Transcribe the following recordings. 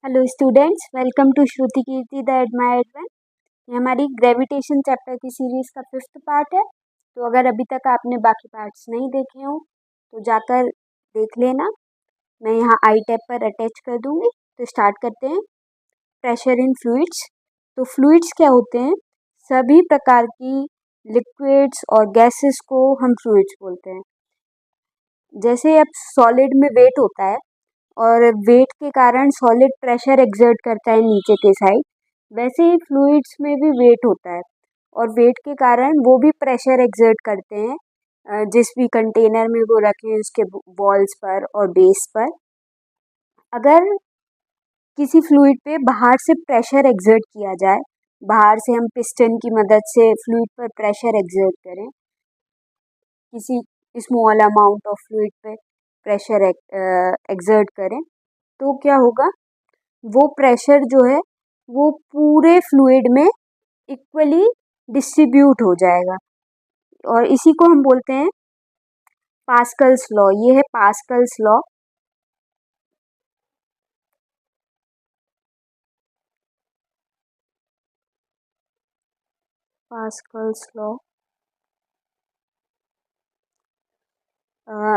Hello students, welcome to Shruti Kirti the admired one. ये हमारी gravitation chapter की सीरीज का 5th पार्ट है। तो अगर अभी तक आपने बाकी पार्ट्स नहीं देखे हो तो जाकर देख लेना। मैं यहाँ आई टैब पर अटैच कर दूँगी। तो स्टार्ट करते हैं। Pressure in fluids. तो फ्लूइड्स क्या होते हैं? सभी प्रकार की लिक्विड्स और गैसेस को हम फ्लूइड्स बोलते हैं। जैसे अब सॉलिड में वेट होता है और वेट के कारण सॉलिड प्रेशर एक्सर्ट करता है नीचे के साइड, वैसे ही फ्लूइड्स में भी वेट होता है और वेट के कारण वो भी प्रेशर एक्सर्ट करते हैं जिस भी कंटेनर में वो रखे हैं उसके वॉल्स पर और बेस पर। अगर किसी फ्लूइड पे बाहर से प्रेशर एक्सर्ट किया जाए, बाहर से हम पिस्टन की मदद से फ्लूइड पर प्रेशर एक्सर्ट करें, किसी स्मॉल अमाउंट ऑफ फ्लूइड पे प्रेशर एक्सर्ट करें, तो क्या होगा? वो प्रेशर जो है वो पूरे फ्लूइड में इक्वली डिस्ट्रीब्यूट हो जाएगा और इसी को हम बोलते हैं पास्कल्स लॉ। ये है Pascal's law. Pascal's law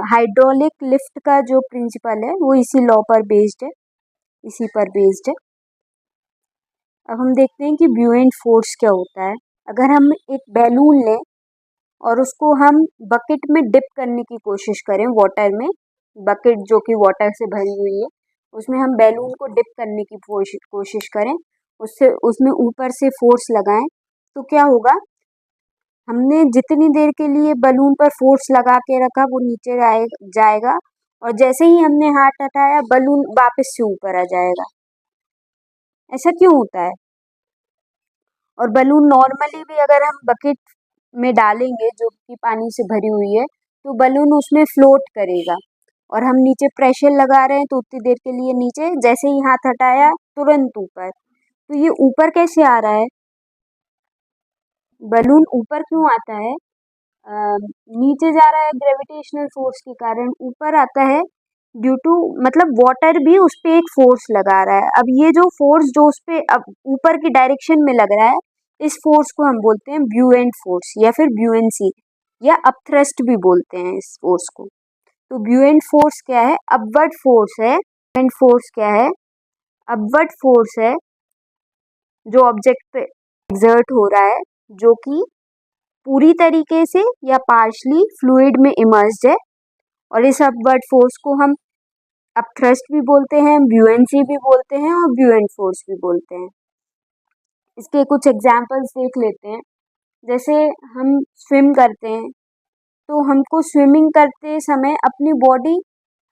hydraulic lift का जो प्रिंसिपल है वो इसी लॉ पर बेस्ड है, इसी पर बेस्ड है। अब हम देखते हैं कि ब्यूएंट फोर्स क्या होता है। अगर हम एक बैलून लें और उसको हम बकेट में डिप करने की कोशिश करें, वाटर में, बकेट जो कि वाटर से भरी हुई है उसमें हम बैलून को डिप करने की कोशिश करें, उससे उसमें ऊपर से फोर्स लगाएं, तो क्या होगा? हमने जितनी देर के लिए बलून पर फोर्स लगा के रखा वो नीचे जाएगा और जैसे ही हमने हाथ हटाया बलून वापस से ऊपर आ जाएगा। ऐसा क्यों होता है? और बलून नॉर्मली भी अगर हम बकेट में डालेंगे जो कि पानी से भरी हुई है तो बलून उसमें फ्लोट करेगा और हम नीचे प्रेशर लगा रहे हैं तो उतनी देर के लिए नीचे, जैसे ही हाथ हटाया तुरंत ऊपर। तो ये ऊपर कैसे आ रहा है? बलून ऊपर क्यों आता है? नीचे जा रहा है ग्रेविटेशनल फोर्स के कारण ऊपर आता है, ड्यू टू मतलब वाटर भी उस पे एक फोर्स लगा रहा है। अब ये जो फोर्स जो उस पे अब ऊपर की डायरेक्शन में लग रहा है, इस फोर्स को हम बोलते हैं ब्यूएंट फोर्स या फिर ब्यूएंसी या अपथ्रस्ट भी बोलते हैं इस फोर्स को। तो ब्यूएंट फोर्स क्या है? अपवर्ड फोर्स है। ब्यूएंट फोर्स क्या है? अपवर्ड फोर्स है जो ऑब्जेक्ट पे एक्सर्ट हो रहा है, जो कि पूरी तरीके से या पार्शली फ्लूइड में इमर्स्ड है। और इस अपवर्ड फोर्स को हम अपथ्रस्ट भी बोलते हैं, ब्यूएंसी भी बोलते हैं और ब्यूएंट फोर्स भी बोलते हैं। इसके कुछ एग्जांपल्स देख लेते हैं। जैसे हम स्विम करते हैं तो हमको स्विमिंग करते समय अपनी बॉडी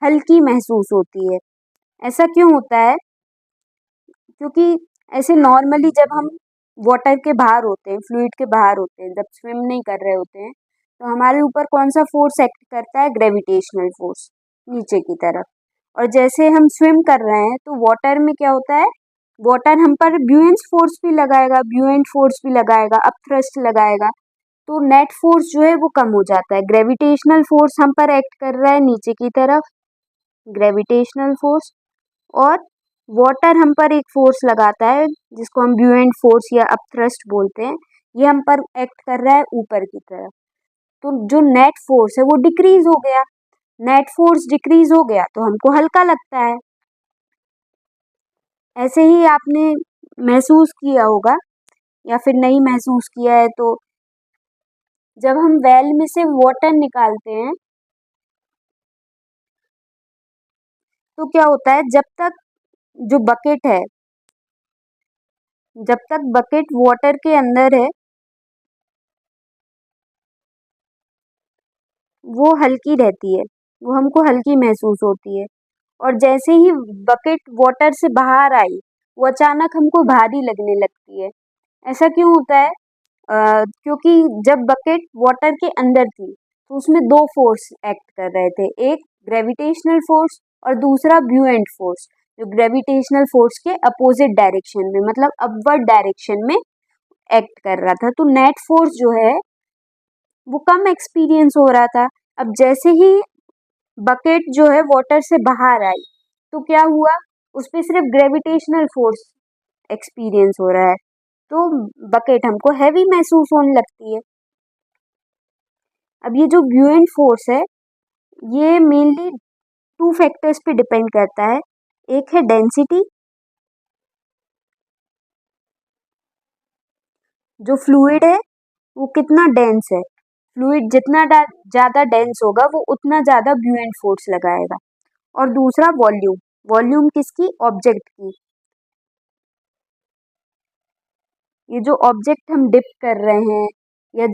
हल्की महसूस होती है। ऐसा क्यों होता है? क्योंकि ऐसे नॉर्मली जब हम वाटर के बाहर होते हैं, फ्लूइड के बाहर होते हैं, जब स्विम नहीं कर रहे होते हैं तो हमारे ऊपर कौन सा फोर्स एक्ट करता है? ग्रेविटेशनल फोर्स, नीचे की तरफ। और जैसे हम स्विम कर रहे हैं तो वाटर में क्या होता है? वाटर हम पर ब्यूएंट फोर्स भी लगाएगा, ब्यूएंट फोर्स भी लगाएगा, अपथ्रस्ट लगाएगा, तो नेट फोर्स जो है वो कम हो जाता है। ग्रेविटेशनल फोर्स हम पर एक्ट कर रहा है नीचे की तरफ, ग्रेविटेशनल फोर्स, और वाटर हम पर एक फोर्स लगाता है जिसको हम ब्यूएंट फोर्स या अपथ्रस्ट बोलते हैं, ये हम पर एक्ट कर रहा है ऊपर की तरफ। तो जो नेट फोर्स है वो डिक्रीज हो गया। नेट फोर्स डिक्रीज हो गया तो हमको हल्का लगता है। ऐसे ही आपने महसूस किया होगा या फिर नहीं महसूस किया है तो जब हम वेल में से वाटर निकालते हैं तो क्या होता है? जो बकेट है जब तक बकेट वाटर के अंदर है वो हल्की रहती है, वो हमको हल्की महसूस होती है। और जैसे ही बकेट वाटर से बाहर आई वो अचानक हमको भारी लगने लगती है। ऐसा क्यों होता है? क्योंकि जब बकेट वाटर के अंदर थी तो उसमें दो फोर्स एक्ट कर रहे थे, एक ग्रेविटेशनल फोर्स और दूसरा ब्यूएंट फोर्स, जो ग्रेविटेशनल फोर्स के अपोजिट डायरेक्शन में मतलब अपवर्ड डायरेक्शन में एक्ट कर रहा था। तो नेट फोर्स जो है वो कम एक्सपीरियंस हो रहा था। अब जैसे ही बकेट जो है वाटर से बाहर आई तो क्या हुआ? उस पर सिर्फ ग्रेविटेशनल फोर्स एक्सपीरियंस हो रहा है, तो बकेट हमको हैवी महसूस होने लगती है। अब ये जो ब्यूएंट फोर्स है ये मेनली टू फैक्टर्स पे डिपेंड करता है। एक है डेंसिटी, जो फ्लूइड है वो कितना डेंस है, फ्लूइड जितना ज़्यादा डेंस होगा वो उतना ज़्यादा ब्यूएंट फोर्स लगाएगा। और दूसरा वॉल्यूम, वॉल्यूम किसकी, ऑब्जेक्ट की। ये जो ऑब्जेक्ट हम डिप कर रहे हैं या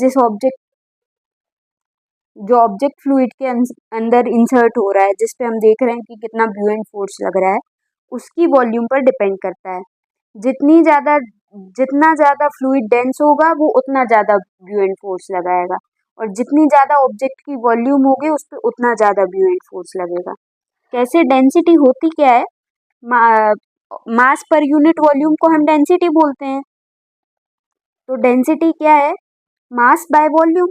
जो ऑब्जेक्ट फ्लूइड के अंदर इंसर्ट हो रहा है, जिस पे हम देख रहे हैं कि कितना ब्यूएंट फोर्स लग रहा है, उसकी वॉल्यूम पर डिपेंड करता है। जितना ज़्यादा फ्लूइड डेंस होगा वो उतना ज़्यादा ब्यूएंट फोर्स लगाएगा, और जितनी ज़्यादा ऑब्जेक्ट की वॉल्यूम होगी उस पर उतना ज़्यादा ब्यूएंट फोर्स लगेगा। कैसे, डेंसिटी होती क्या है, मास पर यूनिट वॉल्यूम को हम डेंसिटी बोलते हैं। तो डेंसिटी क्या है, mass by volume,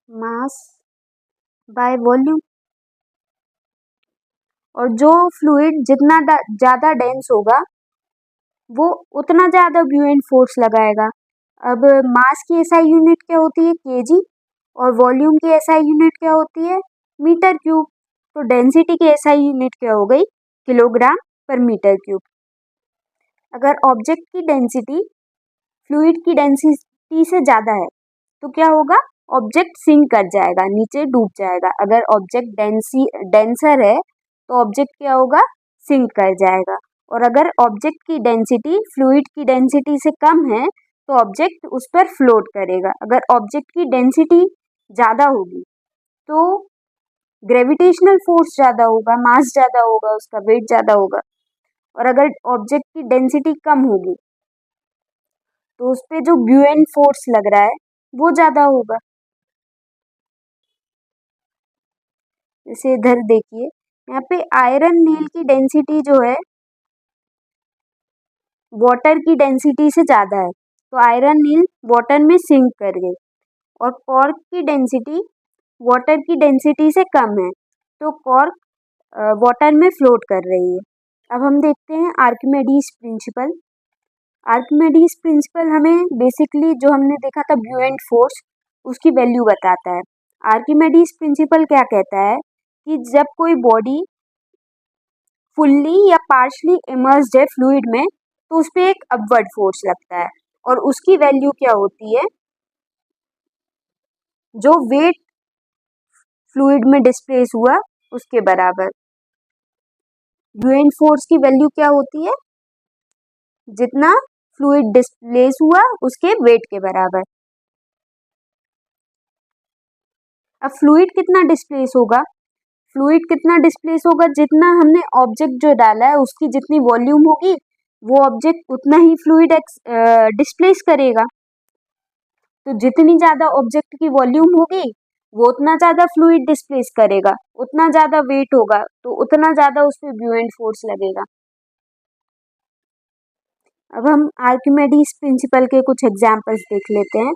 mass by volume. और जो फ्लूइड जितना ज़्यादा डेंस होगा वो उतना ज़्यादा ब्यूएंट फोर्स लगाएगा। अब मास की एसआई यूनिट क्या होती है, केजी, और वॉल्यूम की एसआई यूनिट क्या होती है, मीटर क्यूब। तो डेंसिटी की एसआई यूनिट क्या हो गई, किलोग्राम पर मीटर क्यूब। अगर ऑब्जेक्ट की डेंसिटी फ्लूइड की डेंसिटी से ज़्यादा है तो क्या होगा, ऑब्जेक्ट सिंक कर जाएगा, नीचे डूब जाएगा। अगर ऑब्जेक्ट डेंसर है तो ऑब्जेक्ट क्या होगा, सिंक कर जाएगा। और अगर ऑब्जेक्ट की डेंसिटी फ्लूइड की डेंसिटी से कम है तो ऑब्जेक्ट उस पर फ्लोट करेगा। अगर ऑब्जेक्ट की डेंसिटी ज़्यादा होगी तो ग्रेविटेशनल फोर्स ज़्यादा होगा, मास ज़्यादा होगा, उसका वेट ज़्यादा होगा। और अगर ऑब्जेक्ट की डेंसिटी कम होगी तो उस पर जो ब्यूएंट फोर्स लग रहा है वो ज़्यादा होगा। जैसे इधर देखिए, यहाँ पे आयरन नील की डेंसिटी जो है वाटर की डेंसिटी से ज़्यादा है, तो आयरन नील वाटर में सिंक कर गई। और कॉर्क की डेंसिटी वाटर की डेंसिटी से कम है, तो कॉर्क वाटर में फ्लोट कर रही है। अब हम देखते हैं आर्किमेडीज प्रिंसिपल। आर्किमेडीज प्रिंसिपल हमें बेसिकली जो हमने देखा था ब्यूएंट फोर्स, उसकी वैल्यू बताता है। आर्किमेडीज प्रिंसिपल क्या कहता है कि जब कोई बॉडी फुल्ली या पार्शली इमर्स्ड है फ्लूइड में तो उस पर एक अपवर्ड फोर्स लगता है, और उसकी वैल्यू क्या होती है, जो वेट फ्लूइड में डिस्प्लेस हुआ उसके बराबर। ब्यूएंट फोर्स की वैल्यू क्या होती है, जितना फ्लूइड डिस्प्लेस हुआ उसके वेट के बराबर। अब फ्लूइड कितना डिस्प्लेस होगा, फ्लूइड कितना डिस्प्लेस होगा, जितना हमने ऑब्जेक्ट जो डाला है उसकी जितनी वॉल्यूम होगी वो ऑब्जेक्ट उतना ही फ्लूइड डिस्प्लेस करेगा। तो जितनी ज़्यादा ऑब्जेक्ट की वॉल्यूम होगी वो उतना ज़्यादा फ्लूइड डिस्प्लेस करेगा, उतना ज़्यादा वेट होगा तो उतना ज़्यादा उस पर ब्यूएंट फोर्स लगेगा। अब हम आर्किमेडीज प्रिंसिपल के कुछ एग्जांपल्स देख लेते हैं।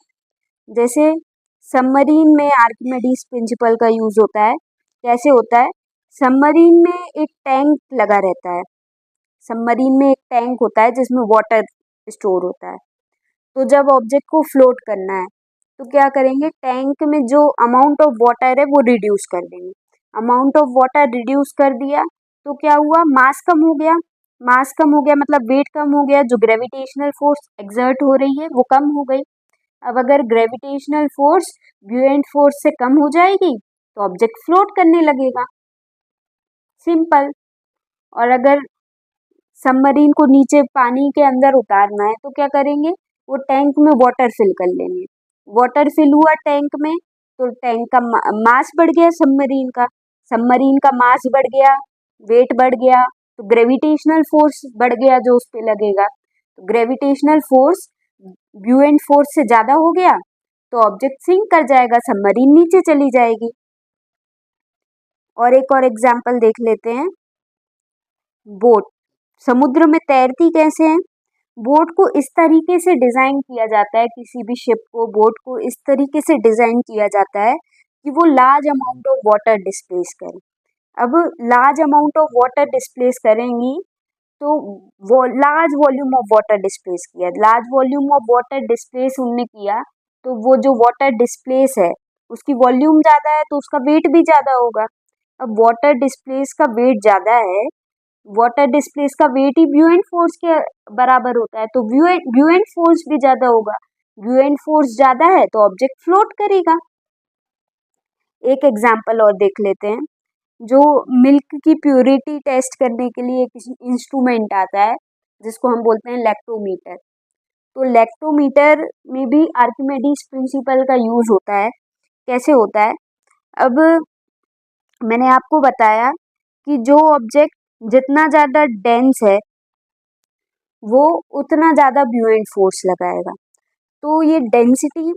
जैसे सबमरीन में आर्किमेडीज प्रिंसिपल का यूज होता है। कैसे होता है, सबमरीन में एक टैंक लगा रहता है, सबमरीन में एक टैंक होता है जिसमें वाटर स्टोर होता है। तो जब ऑब्जेक्ट को फ्लोट करना है तो क्या करेंगे, टैंक में जो अमाउंट ऑफ वाटर है वो रिड्यूस कर देंगे। अमाउंट ऑफ वाटर रिड्यूस कर दिया तो क्या हुआ, मास कम हो गया। मास कम हो गया मतलब वेट कम हो गया, जो ग्रेविटेशनल फोर्स एक्सर्ट हो रही है वो कम हो गई। अब अगर ग्रेविटेशनल फोर्स ब्यूएंट फोर्स से कम हो जाएगी तो ऑब्जेक्ट फ्लोट करने लगेगा, सिंपल। और अगर सबमरीन को नीचे पानी के अंदर उतारना है तो क्या करेंगे, वो टैंक में वाटर फिल कर लेंगे। वाटर फिल हुआ टैंक में तो टैंक का मास बढ़ गया, सबमरीन का मास बढ़ गया, वेट बढ़ गया, तो ग्रेविटेशनल फोर्स बढ़ गया जो उस पे लगेगा। तो ग्रेविटेशनल फोर्स ब्यूएंट फोर्स से ज़्यादा हो गया तो ऑब्जेक्ट सिंक कर जाएगा, सबमरीन नीचे चली जाएगी। और एक और एग्जाम्पल देख लेते हैं, बोट समुद्र में तैरती कैसे है। बोट को इस तरीके से डिज़ाइन किया जाता है, किसी भी शिप को, बोट को इस तरीके से डिज़ाइन किया जाता है कि वो large amount of water displace करे। अब large amount of water displace करेंगी तो वो large volume of water displace किया, large volume of water displace उनने किया, तो वो जो वाटर डिस्प्लेस है उसकी वॉल्यूम ज़्यादा है तो उसका वेट भी ज़्यादा होगा। अब वाटर डिस्प्लेस का वेट ज़्यादा है, वाटर डिस्प्लेस का वेट ही ब्यूएंट फोर्स के बराबर होता है, तो ब्यूएंट फोर्स भी ज़्यादा होगा। ब्यूएंट फोर्स ज़्यादा है तो ऑब्जेक्ट फ्लोट करेगा। एक एग्जाम्पल और देख लेते हैं। जो मिल्क की प्योरिटी टेस्ट करने के लिए एक इंस्ट्रूमेंट आता है जिसको हम बोलते हैं लैक्टोमीटर। तो लैक्टोमीटर में भी आर्किमेडीज प्रिंसिपल का यूज होता है। कैसे होता है? अब मैंने आपको बताया कि जो ऑब्जेक्ट जितना ज़्यादा डेंस है वो उतना ज़्यादा ब्यूएंट फोर्स लगाएगा। तो ये डेंसिटी,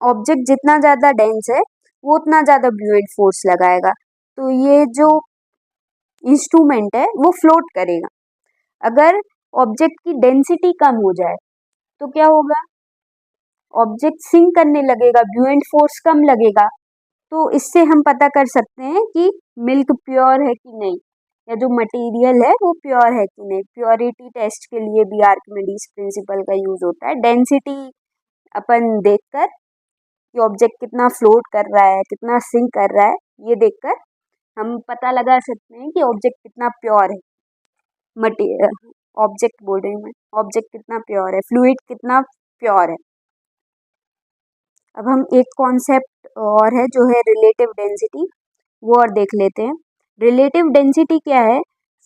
ऑब्जेक्ट जितना ज़्यादा डेंस है वो उतना ज़्यादा ब्यूएंट फोर्स लगाएगा। तो ये जो इंस्ट्रूमेंट है वो फ्लोट करेगा। अगर ऑब्जेक्ट की डेंसिटी कम हो जाए तो क्या होगा? ऑब्जेक्ट सिंक करने लगेगा, ब्यूएंट फोर्स कम लगेगा। तो इससे हम पता कर सकते हैं कि मिल्क प्योर है कि नहीं, या जो मटेरियल है वो प्योर है कि नहीं। प्योरिटी टेस्ट के लिए भी आर्किमिडीज प्रिंसिपल का यूज होता है। डेंसिटी अपन देखकर कि ऑब्जेक्ट कितना फ्लोट कर रहा है, कितना सिंक कर रहा है, ये देखकर हम पता लगा सकते हैं कि ऑब्जेक्ट कितना प्योर है। मटेरियल, ऑब्जेक्ट बोल रही हूँ मैं, ऑब्जेक्ट कितना प्योर है, फ्लूइड कितना प्योर है। अब हम एक कॉन्सेप्ट और है जो है रिलेटिव डेंसिटी, वो और देख लेते हैं। रिलेटिव डेंसिटी क्या है?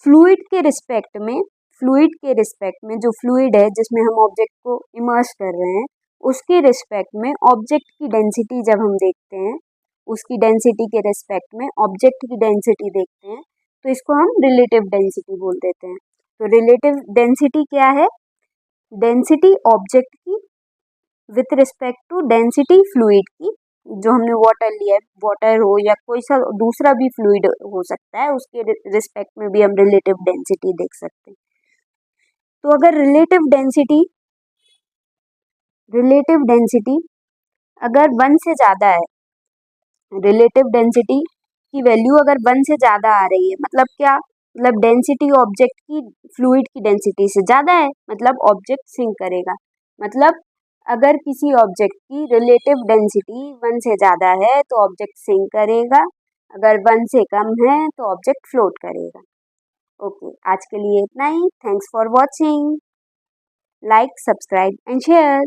फ्लूइड के रिस्पेक्ट में, फ्लूइड के रिस्पेक्ट में जो फ्लूइड है जिसमें हम ऑब्जेक्ट को इमर्स कर रहे हैं उसके रिस्पेक्ट में ऑब्जेक्ट की डेंसिटी जब हम देखते हैं, उसकी डेंसिटी के रिस्पेक्ट में ऑब्जेक्ट की डेंसिटी देखते हैं तो इसको हम रिलेटिव डेंसिटी बोल देते हैं। तो रिलेटिव डेंसिटी क्या है? डेंसिटी ऑब्जेक्ट की with respect to density fluid की। जो हमने वाटर लिया है, वाटर हो या कोई सा दूसरा भी फ्लूइड हो सकता है, उसके रिस्पेक्ट में भी हम रिलेटिव डेंसिटी देख सकते हैं। तो अगर रिलेटिव डेंसिटी अगर 1 से ज़्यादा है, रिलेटिव डेंसिटी की वैल्यू अगर 1 से ज़्यादा आ रही है, मतलब क्या? मतलब डेंसिटी ऑब्जेक्ट की फ्लूइड की डेंसिटी से ज़्यादा है, मतलब ऑब्जेक्ट सिंक करेगा। मतलब अगर किसी ऑब्जेक्ट की रिलेटिव डेंसिटी 1 से ज़्यादा है तो ऑब्जेक्ट सिंक करेगा, अगर 1 से कम है तो ऑब्जेक्ट फ्लोट करेगा। ओके, आज के लिए इतना ही। Thanks for watching. Like, subscribe and share.